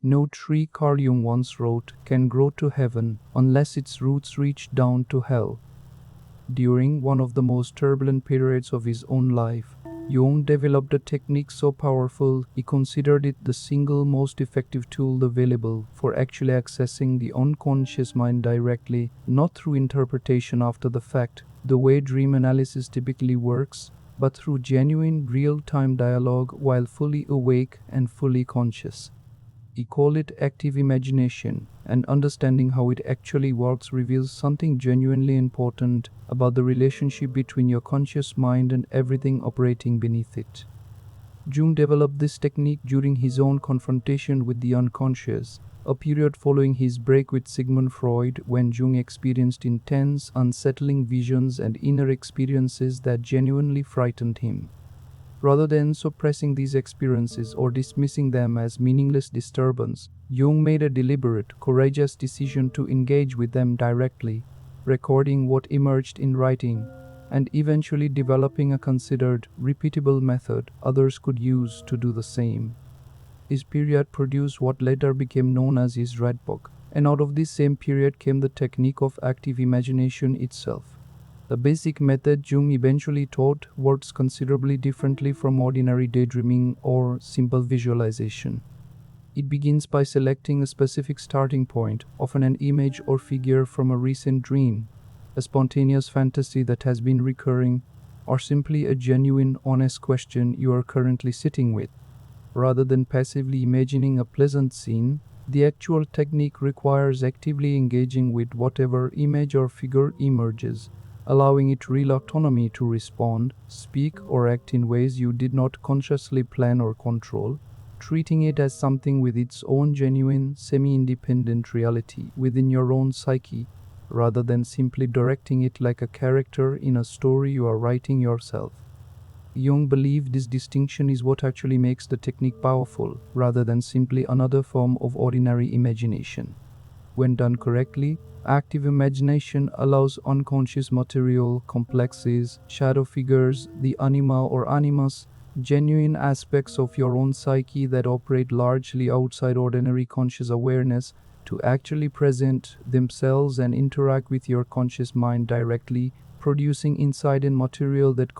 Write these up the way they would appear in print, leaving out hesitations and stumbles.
No tree, Carl Jung once wrote, can grow to heaven unless its roots reach down to hell. During one of the most turbulent periods of his own life, Jung developed a technique so powerful he considered it the single most effective tool available for actually accessing the unconscious mind directly, not through interpretation after the fact, the way dream analysis typically works, but through genuine real-time dialogue while fully awake and fully conscious. He called it active imagination, and understanding how it actually works reveals something genuinely important about the relationship between your conscious mind and everything operating beneath it. Jung developed this technique during his own confrontation with the unconscious, a period following his break with Sigmund Freud when Jung experienced intense, unsettling visions and inner experiences that genuinely frightened him. Rather than suppressing these experiences or dismissing them as meaningless disturbance, Jung made a deliberate, courageous decision to engage with them directly, recording what emerged in writing, and eventually developing a considered, repeatable method others could use to do the same. His period produced what later became known as his Red Book, and out of this same period came the technique of active imagination itself. The basic method Jung eventually taught works considerably differently from ordinary daydreaming or simple visualization. It begins by selecting a specific starting point, often an image or figure from a recent dream, a spontaneous fantasy that has been recurring, or simply a genuine, honest question you are currently sitting with. Rather than passively imagining a pleasant scene, the actual technique requires actively engaging with whatever image or figure emerges, allowing it real autonomy to respond, speak, or act in ways you did not consciously plan or control, treating it as something with its own genuine, semi-independent reality within your own psyche, rather than simply directing it like a character in a story you are writing yourself. Jung believed this distinction is what actually makes the technique powerful, rather than simply another form of ordinary imagination. When done correctly, active imagination allows unconscious material, complexes, shadow figures, the anima or animus, genuine aspects of your own psyche that operate largely outside ordinary conscious awareness, to actually present themselves and interact with your conscious mind directly, producing insight and material that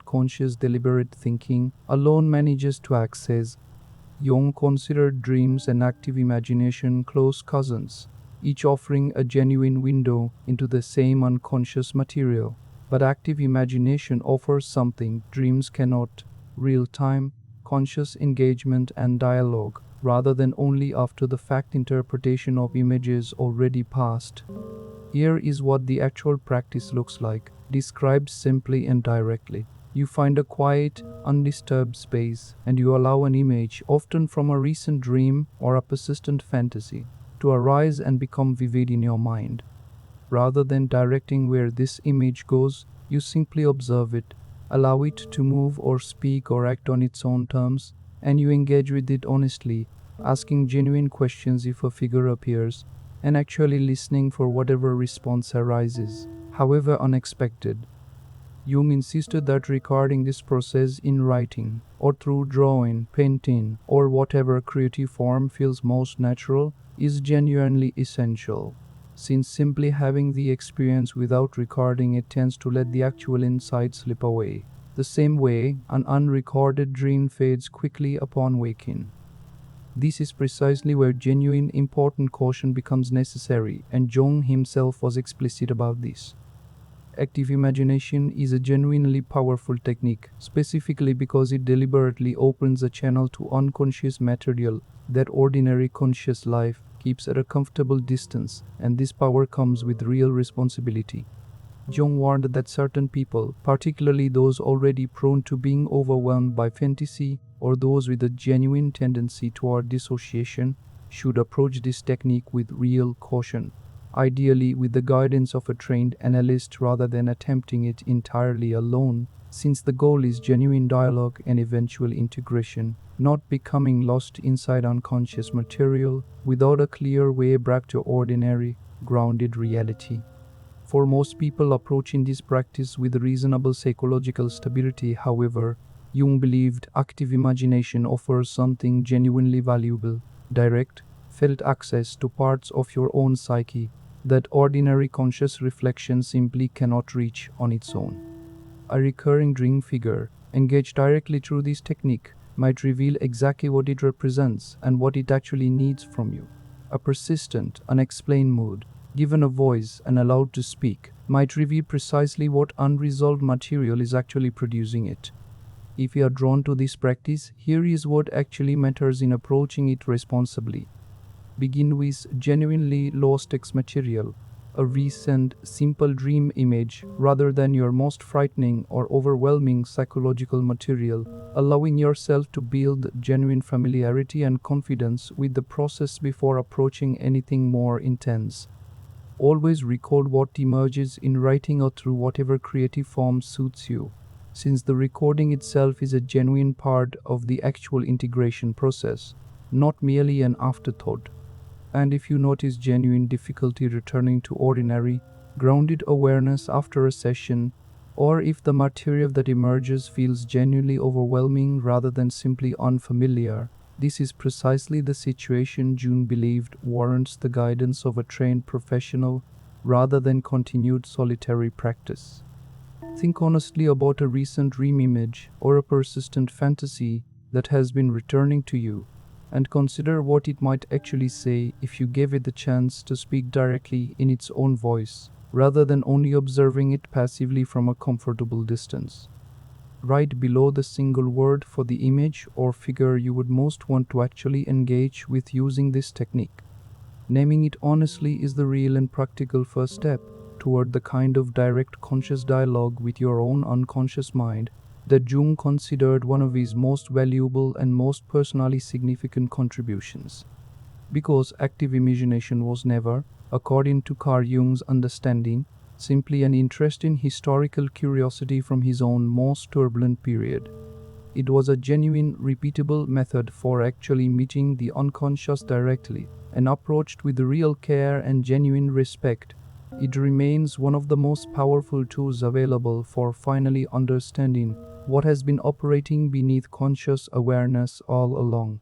conscious deliberate thinking alone manages to access. Jung considered dreams and active imagination close cousins, each offering a genuine window into the same unconscious material. But active imagination offers something dreams cannot: real-time, conscious engagement and dialogue, rather than only after-the-fact interpretation of images already passed. Here is what the actual practice looks like, described simply and directly. You find a quiet, undisturbed space, and you allow an image, often from a recent dream or a persistent fantasy, to arise and become vivid in your mind. Rather than directing where this image goes, you simply observe it, allow it to move or speak or act on its own terms, and you engage with it honestly, asking genuine questions if a figure appears, and actually listening for whatever response arises, however unexpected. Jung insisted that recording this process in writing, or through drawing, painting, or whatever creative form feels most natural, is genuinely essential, since simply having the experience without recording it tends to let the actual insight slip away, the same way an unrecorded dream fades quickly upon waking. This is precisely where genuine, important caution becomes necessary, and Jung himself was explicit about this. Active imagination is a genuinely powerful technique, specifically because it deliberately opens a channel to unconscious material that ordinary conscious life keeps at a comfortable distance, and this power comes with real responsibility. Jung warned that certain people, particularly those already prone to being overwhelmed by fantasy or those with a genuine tendency toward dissociation, should approach this technique with real caution, ideally with the guidance of a trained analyst rather than attempting it entirely alone, since the goal is genuine dialogue and eventual integration, not becoming lost inside unconscious material without a clear way back to ordinary, grounded reality. For most people approaching this practice with reasonable psychological stability, however, Jung believed active imagination offers something genuinely valuable: direct, felt access to parts of your own psyche that ordinary conscious reflection simply cannot reach on its own. A recurring dream figure, engaged directly through this technique, might reveal exactly what it represents and what it actually needs from you. A persistent, unexplained mood, given a voice and allowed to speak, might reveal precisely what unresolved material is actually producing it. If you are drawn to this practice, here is what actually matters in approaching it responsibly. Begin with genuinely low-stakes material, a recent, simple dream image rather than your most frightening or overwhelming psychological material, allowing yourself to build genuine familiarity and confidence with the process before approaching anything more intense. Always record what emerges in writing or through whatever creative form suits you, since the recording itself is a genuine part of the actual integration process, not merely an afterthought. And if you notice genuine difficulty returning to ordinary, grounded awareness after a session, or if the material that emerges feels genuinely overwhelming rather than simply unfamiliar, this is precisely the situation Jung believed warrants the guidance of a trained professional rather than continued solitary practice. Think honestly about a recent dream image or a persistent fantasy that has been returning to you, and consider what it might actually say if you gave it the chance to speak directly in its own voice, rather than only observing it passively from a comfortable distance. Write below the single word for the image or figure you would most want to actually engage with using this technique. Naming it honestly is the real and practical first step toward the kind of direct conscious dialogue with your own unconscious mind that Jung considered one of his most valuable and most personally significant contributions. Because active imagination was never, according to Carl Jung's understanding, simply an interest in historical curiosity from his own most turbulent period. It was a genuine, repeatable method for actually meeting the unconscious directly, and approached with real care and genuine respect. It remains one of the most powerful tools available for finally understanding what has been operating beneath conscious awareness all along.